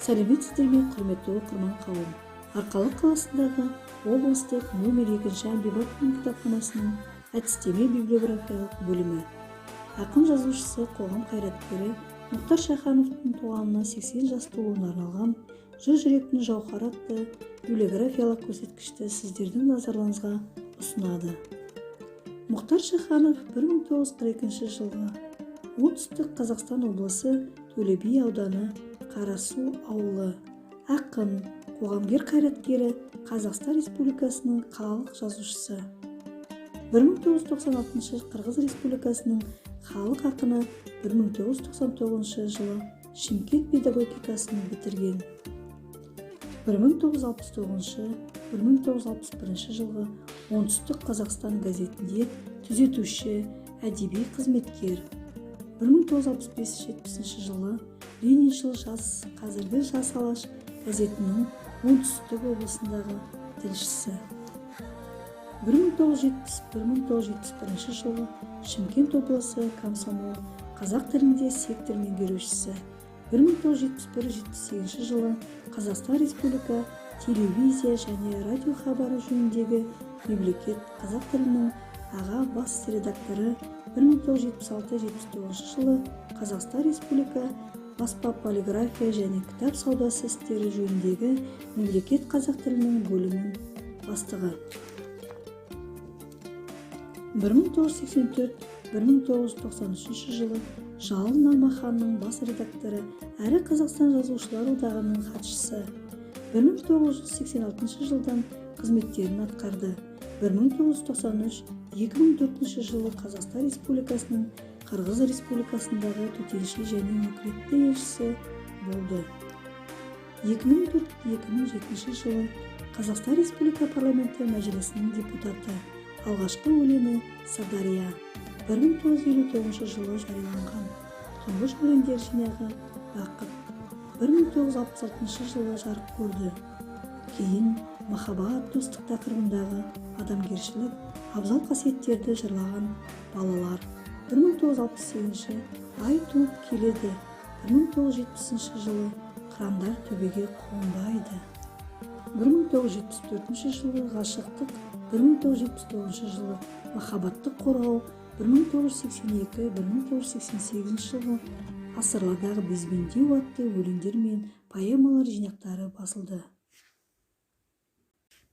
Сәлеметсіздер ме, құрметті оқырман қауым. Арқалық қаласындағы облыстық номер 2 әмбебап кітапханасының әдістеме библиографиялық бөлімі. Ақын жазушысы, қоғам қайраткері Мұхтар Шахановтың туғанына 80 жас толуына арналған «Жыр жүректің жауһары» атты библиографиялық көрсеткішті сіздердің назарларыңызға ұсынады. Мұхтар Шаханов 1942 жылғы оңтүстік Қазақстан облысы Төле би ауданы Қарасу ауылы. Ақын, қоғамгер қайраткері, Қазақстан Республикасының қалалық жазушысы. 1996 Қырғыз Республикасының халық ақыны, 1999 жылы Шымкент педагогикасын бітірген. 1969-1961 жылғы оңтүстік Қазақстан газетінде түзетуші, әдеби қызметкер. 1965-70 жылы Лениншіл жас, қазіргі Жас Алаш газетінің оңтүстік облысындағы тілшісі. 1970-1971 жылы Шымкент облысы комсомол қазақ тілінде сектор меңгерушісі. 1971-78 жылы Қазақстан Республика телевизия және радио хабары жөніндегі мемлекет қазақ тілінің аға бас редакторы. 1976-79 жылы Қазақстан Республика баспа полиграфия және кітап саудасы істері жөніндегі мемлекет қазақ тілінің бөлімінің бастығы. 1984-1993 жылы Жалын Алмаханның бас редакторы әрі Қазақстан жазушылар одағының хатшысы. 1986 жылдан қызметтерін атқарды. 1993-2004 жылы Қазақстан Республикасының Қырғыз Республикасындағы төтенше және өкілетті елшісі болды. 2004-2007 жылы Қазақстан Республика парламенті мәжілісінің депутаты. Алғашқы өлеңі «Сырдария». 1959 жылы жарияланған. Тұңғыш өлеңдер жинағы «Бақыт». 1966 жылы жарық көрді. Кейін махаббат, достық тақырыбындағы адамгершілік, абзал қасиеттерді жырлаған «Балалар». 1968 ай туып келеді. 1970 жылы қырандар төбеге қонбайды. 1974 жылы ғашықтық. 1979 жылы махаббатты қорғау. 1982-1988 жылы ғасырлардағы безбендеу атты өлеңдер мен поэмалар жинақтары басылды.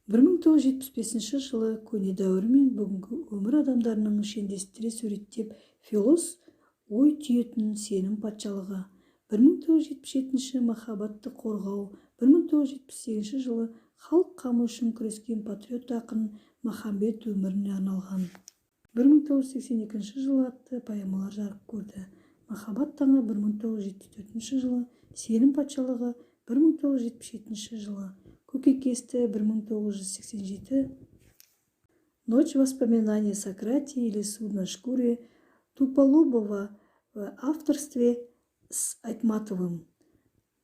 1975 жылы көне дәуір мен бүгінгі өмір адамдарының шендестіре суреттеп филос ой түйетін сенім патшалығы. 1977 махаббатты қорғау. 1978 жылы халық қамы үшін күрескен патриот ақын Махамбет өміріне арналған. 1982 жылы атты поэмалар жарық көрді. Махаббат таңы 1974 жылы, сенім патшалығы 1977 жылы, көкейкесті 1987, Ночь воспоминаний Сократии или Суд на шкуре Туполобова в авторстве с Айтматовым.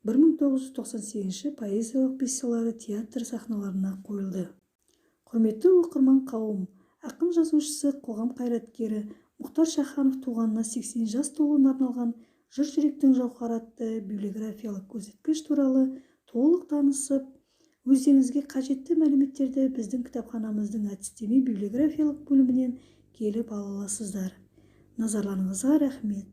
1998 поэзиялық пьесалары театр сахналарына қойылды. Құрметті оқырман қауым, ақын жазушысы, қоғам қайраткері Мұхтар Шаханов туғанына 80 жас толуына арналған «Жыр жүректің жауһары» атты библиографиялық көрсеткіш туралы толық танысып, өздеріңізге қажетті мәліметтерді біздің кітапханамыздың әдістеме библиографиялық бөлімінен келіп ала аласыздар. Назарларыңызға рахмет.